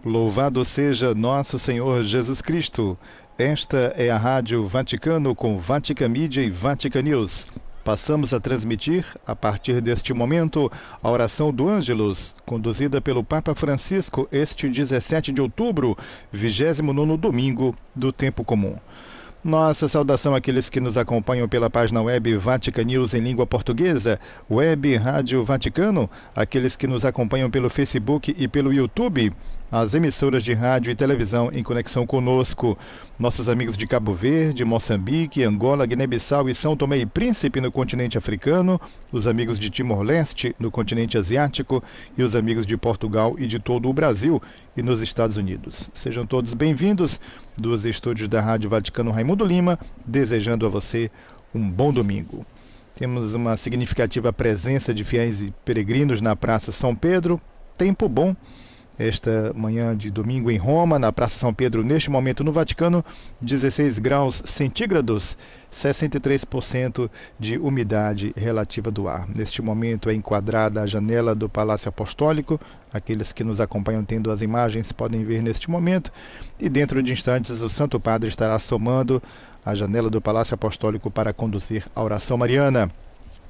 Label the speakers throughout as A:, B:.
A: Louvado seja nosso Senhor Jesus Cristo. Esta é a Rádio Vaticano com Vatican Media e Vatican News. Passamos a transmitir, a partir deste momento, a oração do Ângelus, conduzida pelo Papa Francisco este 17 de outubro, 29º domingo do Tempo Comum. Nossa saudação àqueles que nos acompanham pela página web Vatican News em língua portuguesa, Web Rádio Vaticano, aqueles que nos acompanham pelo Facebook e pelo YouTube, as emissoras de rádio e televisão em conexão conosco, nossos amigos de Cabo Verde, Moçambique, Angola, Guiné-Bissau e São Tomé e Príncipe no continente africano, os amigos de Timor-Leste no continente asiático e os amigos de Portugal e de todo o Brasil e nos Estados Unidos. Sejam todos bem-vindos dos estúdios da Rádio Vaticano Raimundo Lima, desejando a você um bom domingo. Temos uma significativa presença de fiéis e peregrinos na Praça São Pedro. Tempo bom esta manhã de domingo em Roma, na Praça São Pedro, neste momento no Vaticano, 16 graus centígrados, 63% de umidade relativa do ar. Neste momento é enquadrada a janela do Palácio Apostólico. Aqueles que nos acompanham tendo as imagens podem ver neste momento. E dentro de instantes o Santo Padre estará assomando a janela do Palácio Apostólico para conduzir a oração mariana.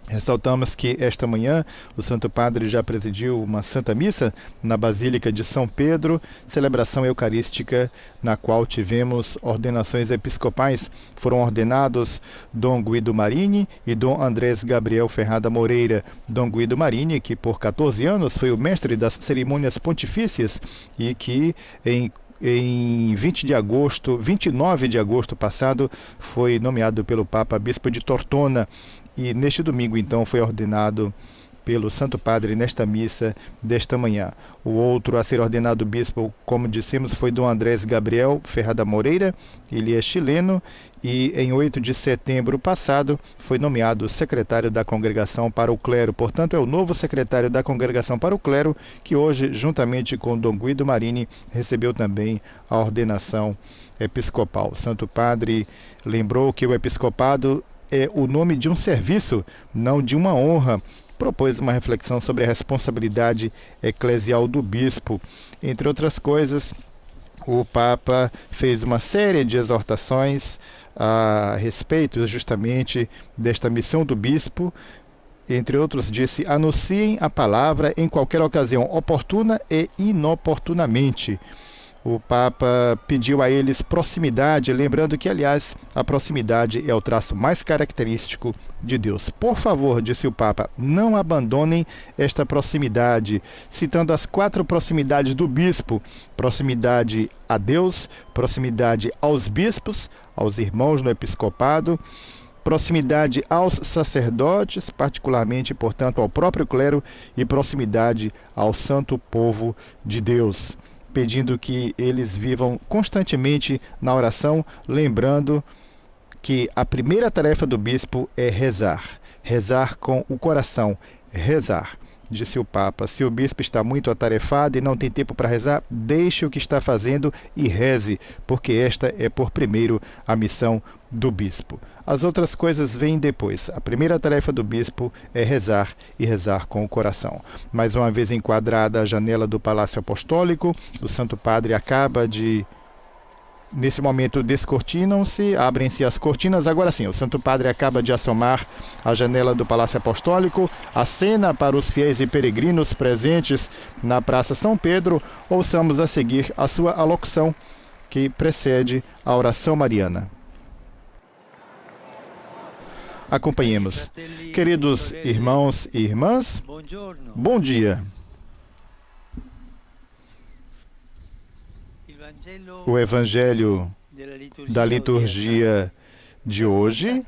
A: Ressaltamos que esta manhã o Santo Padre já presidiu uma Santa Missa na Basílica de São Pedro, celebração eucarística na qual tivemos ordenações episcopais. Foram ordenados Dom Guido Marini e Dom Andrés Gabriel Ferrada Moreira. Dom Guido Marini, que por 14 anos foi o mestre das cerimônias pontifícias e que em 29 de agosto passado foi nomeado pelo Papa Bispo de Tortona. E neste domingo, então, foi ordenado pelo Santo Padre nesta missa desta manhã. O outro a ser ordenado bispo, como dissemos, foi Dom Andrés Gabriel Ferrada Moreira. Ele é chileno e em 8 de setembro passado foi nomeado secretário da Congregação para o Clero. Portanto, é o novo secretário da Congregação para o Clero que hoje, juntamente com Dom Guido Marini, recebeu também a ordenação episcopal. O Santo Padre lembrou que o episcopado é o nome de um serviço, não de uma honra. Propôs uma reflexão sobre a responsabilidade eclesial do bispo. Entre outras coisas, o Papa fez uma série de exortações a respeito justamente desta missão do bispo. Entre outros, disse: anunciem a palavra em qualquer ocasião, oportuna e inoportunamente. O Papa pediu a eles proximidade, lembrando que, aliás, a proximidade é o traço mais característico de Deus. Por favor, disse o Papa, não abandonem esta proximidade, citando as 4 proximidades do bispo: proximidade a Deus, proximidade aos bispos, aos irmãos no episcopado, proximidade aos sacerdotes, particularmente, portanto, ao próprio clero, e proximidade ao santo povo de Deus, pedindo que eles vivam constantemente na oração, lembrando que a primeira tarefa do bispo é rezar. Rezar com o coração, rezar. Disse o Papa: se o bispo está muito atarefado e não tem tempo para rezar, deixe o que está fazendo e reze, porque esta é por primeiro a missão do bispo. As outras coisas vêm depois. A primeira tarefa do bispo é rezar e rezar com o coração. Mais uma vez enquadrada a janela do Palácio Apostólico, o Santo Padre acaba de... Nesse momento descortinam-se, abrem-se as cortinas. Agora sim, o Santo Padre acaba de assomar a janela do Palácio Apostólico, acena para os fiéis e peregrinos presentes na Praça São Pedro. Ouçamos a seguir a sua alocução que precede a oração mariana. Acompanhemos. Queridos irmãos e irmãs, bom dia. O Evangelho da liturgia de hoje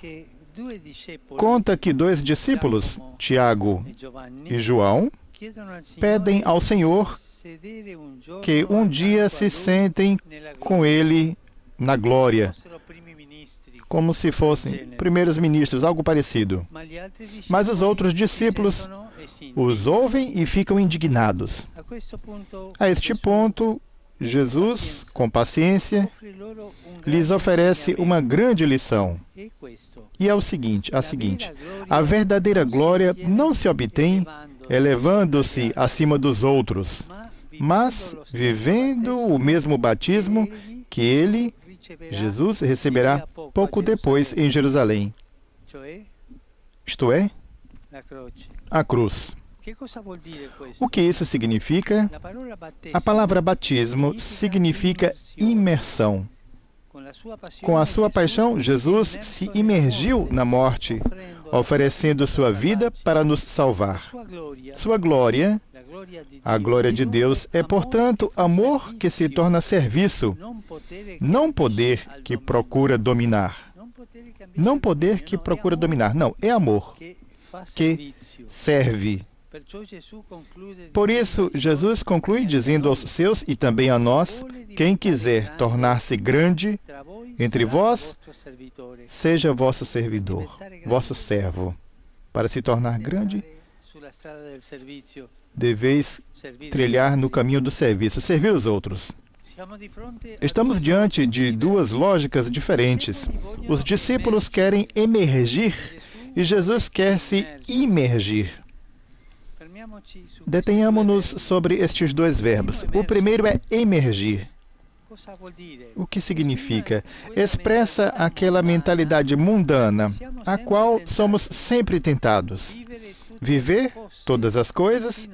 A: conta que 2 discípulos, Tiago e João, pedem ao Senhor que um dia se sentem com ele na glória, como se fossem primeiros ministros, algo parecido. Mas os outros discípulos os ouvem e ficam indignados. A este ponto, Jesus, com paciência, lhes oferece uma grande lição. E é a seguinte: a verdadeira glória não se obtém elevando-se acima dos outros, mas vivendo o mesmo batismo que ele, Jesus, receberá pouco depois em Jerusalém. Isto é, a cruz. O que isso significa? A palavra batismo significa imersão. Com a sua paixão, Jesus se imergiu na morte, oferecendo sua vida para nos salvar. Sua glória, a glória de Deus, é, portanto, amor que se torna serviço, não poder que procura dominar. Não poder que procura dominar, não, é amor que serve. Por isso, Jesus conclui dizendo aos seus e também a nós: quem quiser tornar-se grande entre vós, seja vosso servidor, vosso servo. Para se tornar grande, deveis trilhar no caminho do serviço, servir os outros. Estamos diante de duas lógicas diferentes. Os discípulos querem emergir e Jesus quer se imergir. Detenhamos-nos sobre estes dois verbos. O primeiro é emergir. O que significa? Expressa aquela mentalidade mundana, a qual somos sempre tentados. Viver todas as coisas,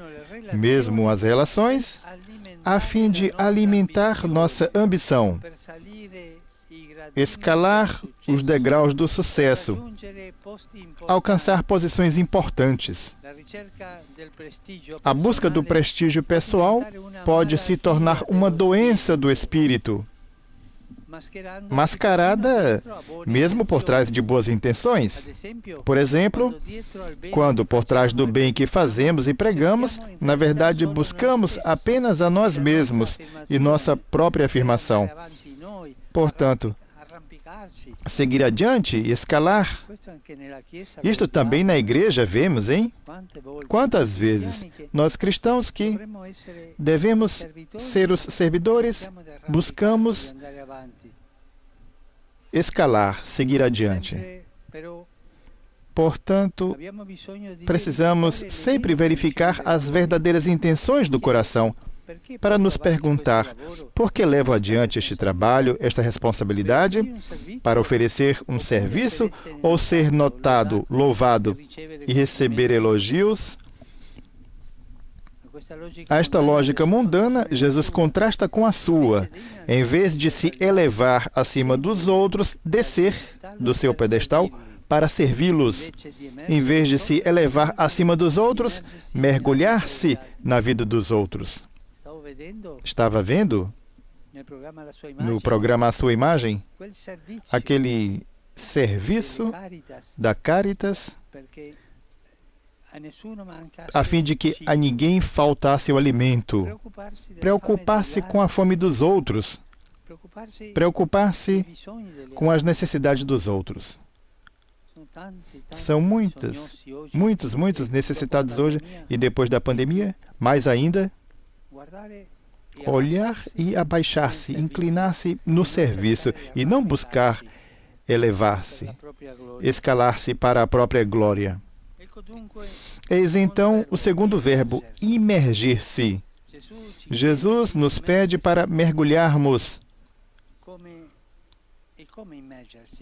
A: mesmo as relações, a fim de alimentar nossa ambição, escalar os degraus do sucesso, alcançar posições importantes. A busca do prestígio pessoal pode se tornar uma doença do espírito, mascarada mesmo por trás de boas intenções. Por exemplo, quando por trás do bem que fazemos e pregamos, na verdade buscamos apenas a nós mesmos e nossa própria afirmação. Portanto, seguir adiante e escalar. Isto também na igreja vemos, hein? Quantas vezes nós cristãos que devemos ser os servidores, buscamos escalar, seguir adiante. Portanto, precisamos sempre verificar as verdadeiras intenções do coração para nos perguntar: por que levo adiante este trabalho, esta responsabilidade? Para oferecer um serviço ou ser notado, louvado e receber elogios? Esta lógica mundana, Jesus contrasta com a sua. Em vez de se elevar acima dos outros, descer do seu pedestal para servi-los. Em vez de se elevar acima dos outros, mergulhar-se na vida dos outros. Estava vendo no programa A Sua Imagem aquele serviço da Caritas a fim de que a ninguém faltasse o alimento, preocupar-se com a fome dos outros, preocupar-se com as necessidades dos outros. São muitos necessitados hoje e depois da pandemia, mais ainda, olhar e abaixar-se, inclinar-se no serviço e não buscar elevar-se, escalar-se para a própria glória. Eis então o segundo verbo, imergir-se. Jesus nos pede para mergulharmos.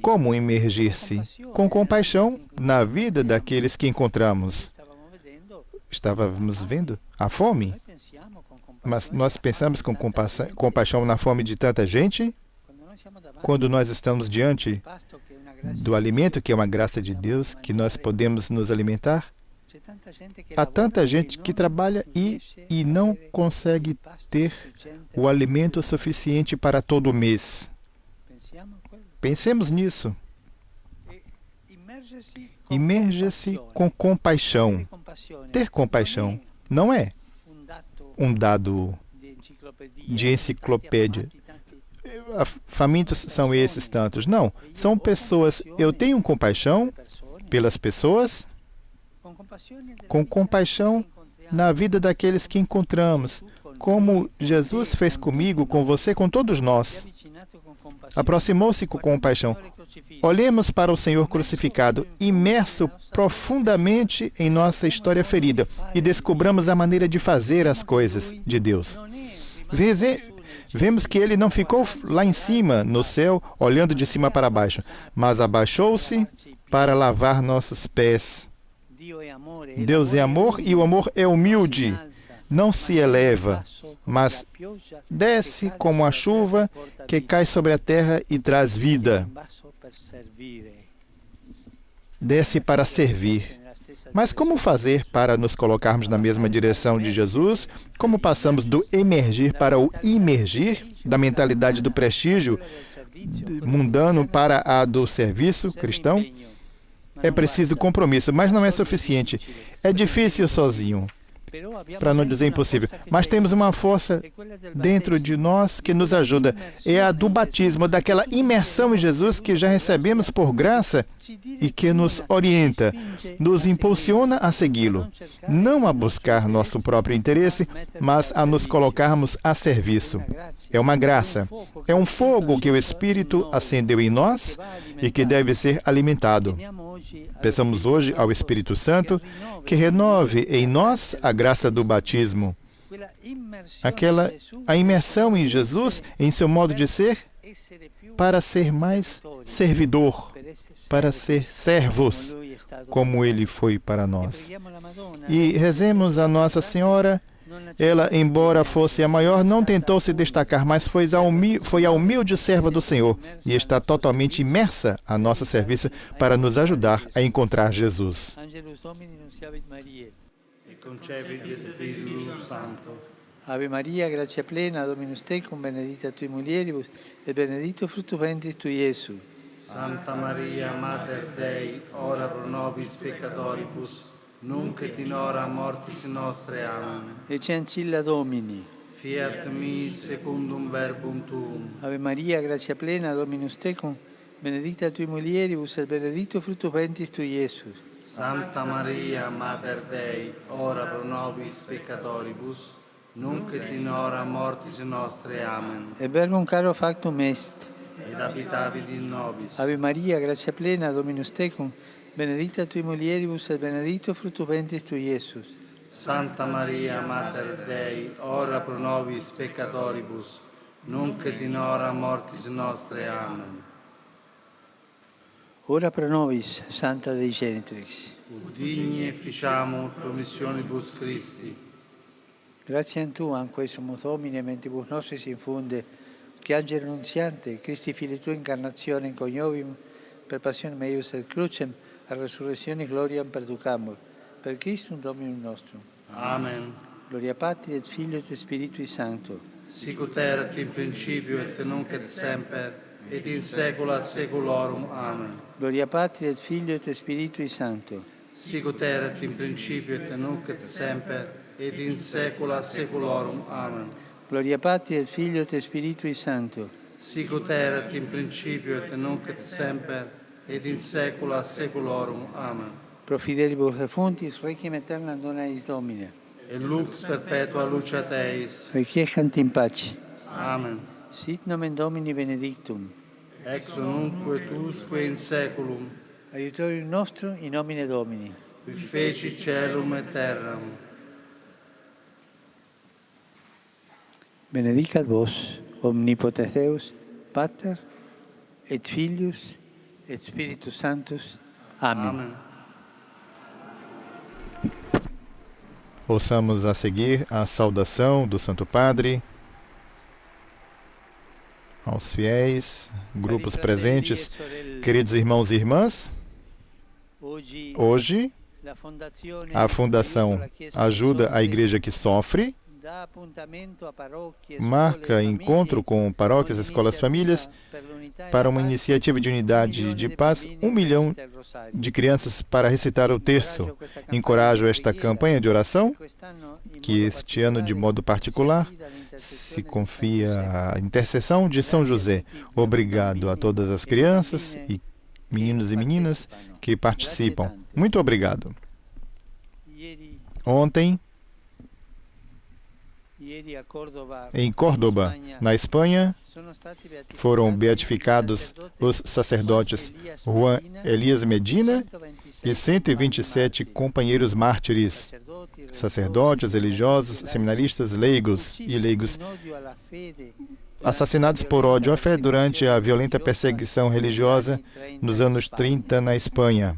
A: Como imergir-se? Com compaixão na vida daqueles que encontramos. Estávamos vendo a fome? Mas nós pensamos com compaixão na fome de tanta gente? Quando nós estamos diante do alimento, que é uma graça de Deus, que nós podemos nos alimentar, há tanta gente que trabalha e não consegue ter o alimento suficiente para todo o mês. Pensemos nisso. Imerja-se com compaixão. Ter compaixão não é um dado de enciclopédia. Famintos são esses tantos. Não, são pessoas. Eu tenho compaixão pelas pessoas, com compaixão na vida daqueles que encontramos, como Jesus fez comigo, com você, com todos nós. Aproximou-se com compaixão. Olhemos para o Senhor crucificado, imerso profundamente em nossa história ferida, e descobramos a maneira de fazer as coisas de Deus. Vemos que ele não ficou lá em cima, no céu, olhando de cima para baixo, mas abaixou-se para lavar nossos pés. Deus é amor e o amor é humilde. Não se eleva, mas desce como a chuva que cai sobre a terra e traz vida. Desce para servir. Mas como fazer para nos colocarmos na mesma direção de Jesus? Como passamos do emergir para o imergir, da mentalidade do prestígio mundano para a do serviço cristão? É preciso compromisso, mas não é suficiente. É difícil sozinho, para não dizer impossível. Mas temos uma força dentro de nós que nos ajuda. É a do batismo, daquela imersão em Jesus que já recebemos por graça e que nos orienta, nos impulsiona a segui-lo. Não a buscar nosso próprio interesse, mas a nos colocarmos a serviço. É uma graça. É um fogo que o Espírito acendeu em nós e que deve ser alimentado. Peçamos hoje ao Espírito Santo que renove em nós a graça do batismo. A imersão em Jesus, em seu modo de ser, para ser mais servidor, para ser servos, como ele foi para nós. E rezemos a Nossa Senhora. Ela, embora fosse a maior, não tentou se destacar, mas foi a humilde serva do Senhor e está totalmente imersa a nosso serviço para nos ajudar a encontrar Jesus.
B: Ave Maria, gratia plena, Dominus tecum, benedicta tui mulieribus, et benedictus fructus ventris tui, Iesus.
C: Santa Maria, Mater Dei, ora pro nobis peccatoribus, nunc et in hora mortis nostre. Amen.
B: Ecce ancilla Domini.
C: Fiat mi secundum verbum tuum.
B: Ave Maria, gratia plena, Dominus tecum, benedicta tui mulieribus, et benedictus fructus ventris tui, Iesus.
C: Santa Maria, Mater Dei, ora pro nobis peccatoribus, nunc et in hora mortis nostre. Amen.
B: Et verbum caro factum est.
C: Ed habitavit in nobis.
B: Ave Maria, gratia plena, Dominus tecum, benedicta tui mulieribus, et benedictus fructus ventris tui, Iesus.
C: Santa Maria, Mater Dei, ora pro nobis peccatoribus, nunc et in hora mortis nostre. Amen.
B: Ora pro nobis, Santa Dei Genitrix.
C: Ut digni efficiamur promissionibus Christi.
B: Gratiam Tuam, quae sumus Domine, mentibus nostris infunde, che angelo nunziante, Christi Fili Tua incarnationem coniovim, per passionem eius et crucem, a resurrectionis gloriam perducamur, per Christum Dominum nostrum.
C: Amen.
B: Gloria Patri et Filio et Spiritui Sancto.
C: Sicut erat in principio et nunc et semper, et in saecula saeculorum. Amen.
B: Gloria Patri et Filio et Spiritui Sancto.
C: Sicut erat in principio et nunc et semper, et in saecula saeculorum. Amen.
B: Gloria Patri et Filio et Spiritui Sancto.
C: Sicut erat in principio et nunc et semper, et in saecula saeculorum. Amen.
B: Pro fidelibus defuntis, requiem aeternam dona eis Domine.
C: Et lux perpetua luceat eis.
B: Requiescant in pace.
C: Amen.
B: Sit nomen Domini benedictum.
C: Ex nunc et usque in saeculum.
B: Aiutorium nostrum in nomine Domini.
C: Qui feci caelum et terram.
B: Benedicat vos, omnipotens Deus, Pater, et Filius, et Spiritus Sanctus. Amém.
C: Amen.
A: Ouçamos a seguir a saudação do Santo Padre aos fiéis, grupos presentes, queridos irmãos e irmãs. Hoje, a Fundação Ajuda a Igreja que Sofre marca encontro com paróquias, escolas, famílias para uma iniciativa de unidade de paz, 1 milhão de crianças para recitar o terço. Encorajo esta campanha de oração, que este ano, de modo particular, se confia à intercessão de São José. Obrigado a todas as crianças e meninos e meninas que participam. Muito obrigado. Ontem, Em Córdoba, na Espanha, foram beatificados os sacerdotes Juan Elias Medina e 127 companheiros mártires, sacerdotes, religiosos, seminaristas, leigos e leigos, assassinados por ódio à fé durante a violenta perseguição religiosa nos anos 30 na Espanha.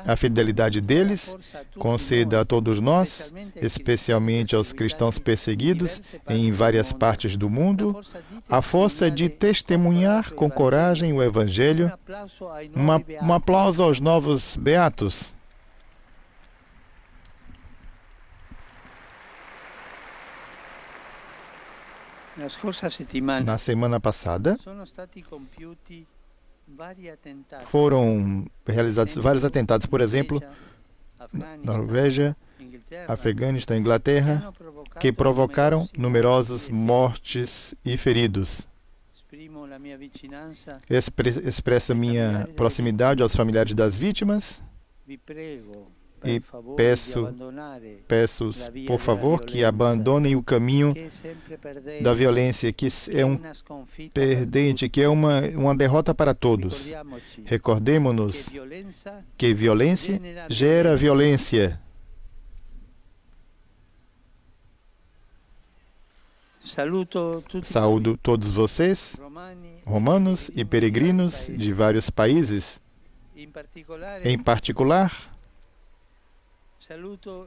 A: A fidelidade deles conceda a todos nós, especialmente aos cristãos perseguidos em várias partes do mundo, a força de testemunhar com coragem o Evangelho. Um aplauso aos novos beatos. Na semana passada, foram realizados vários atentados, por exemplo, na Norvégia, Afeganistão e Inglaterra, que provocaram numerosas mortes e feridos. Expresso minha proximidade aos familiares das vítimas e peço, por favor, que abandonem o caminho da violência, que é um perdente, que é uma derrota para todos. Recordemo-nos que violência gera violência. Saúdo todos vocês, romanos e peregrinos de vários países. Em particular,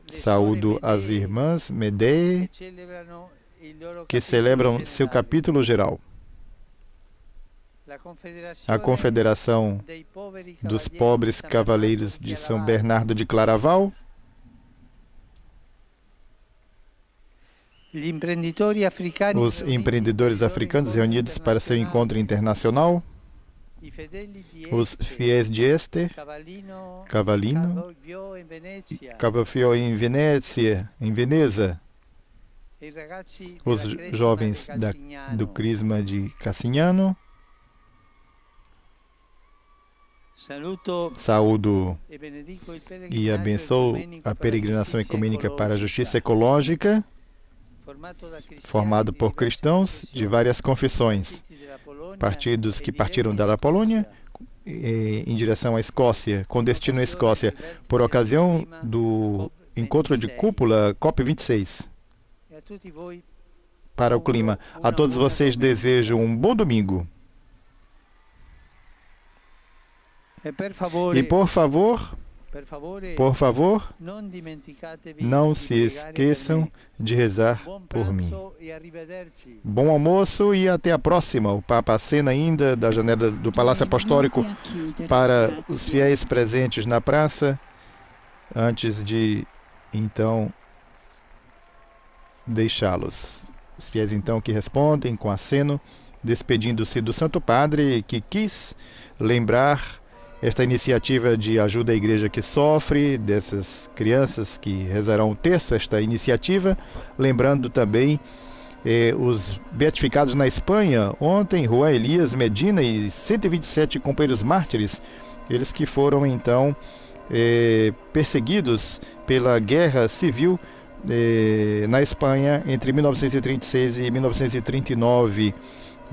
A: saúdo as irmãs Medei, que celebram seu capítulo geral. A Confederação dos Pobres Cavaleiros de São Bernardo de Claraval, os empreendedores africanos reunidos para seu encontro internacional, os fiéis de Este, Cavallino, Cavafio em Veneza, os jovens do Crisma de Cassignano. Saúdo e abençoo a peregrinação ecumênica para a justiça ecológica, formado por cristãos de várias confissões, partidos que partiram da Polônia em direção à Escócia, com destino à Escócia, por ocasião do encontro de cúpula COP26 para o clima. A todos vocês desejo um bom domingo. E por favor, não se esqueçam de rezar por mim. Bom almoço e até a próxima. O Papa acena ainda da janela do Palácio Apostólico para os fiéis presentes na praça, antes de, então, deixá-los. Os fiéis, então, que respondem com aceno, despedindo-se do Santo Padre, que quis lembrar esta iniciativa de ajuda à igreja que sofre, dessas crianças que rezarão o terço, esta iniciativa, lembrando também os beatificados na Espanha, ontem, Juan Elias Medina e 127 companheiros mártires, eles que foram então perseguidos pela guerra civil na Espanha entre 1936 e 1939.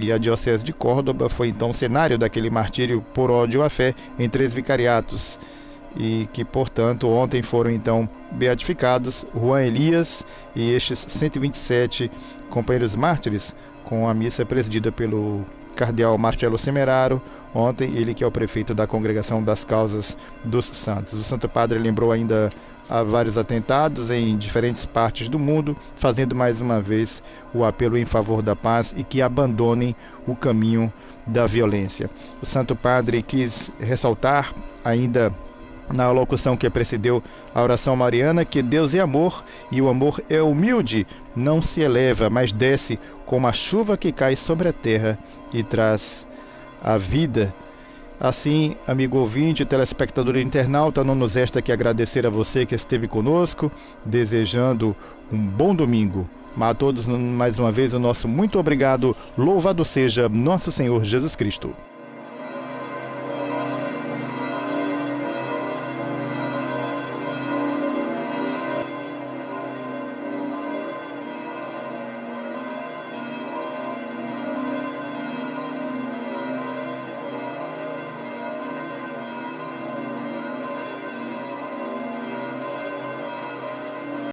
A: E a Diocese de Córdoba foi então cenário daquele martírio por ódio à fé em 3 vicariatos. E que, portanto, ontem foram então beatificados Juan Elias e estes 127 companheiros mártires, com a missa presidida pelo cardeal Marcelo Semeraro. Ontem, ele que é o prefeito da Congregação das Causas dos Santos. O Santo Padre lembrou ainda a vários atentados em diferentes partes do mundo, fazendo mais uma vez o apelo em favor da paz e que abandonem o caminho da violência. O Santo Padre quis ressaltar ainda na locução que precedeu a oração mariana que Deus é amor e o amor é humilde, não se eleva, mas desce como a chuva que cai sobre a terra e traz a vida. Assim, amigo ouvinte, telespectador e internauta, não nos resta que agradecer a você que esteve conosco, desejando um bom domingo. Mas a todos, mais uma vez, o nosso muito obrigado. Louvado seja nosso Senhor Jesus Cristo.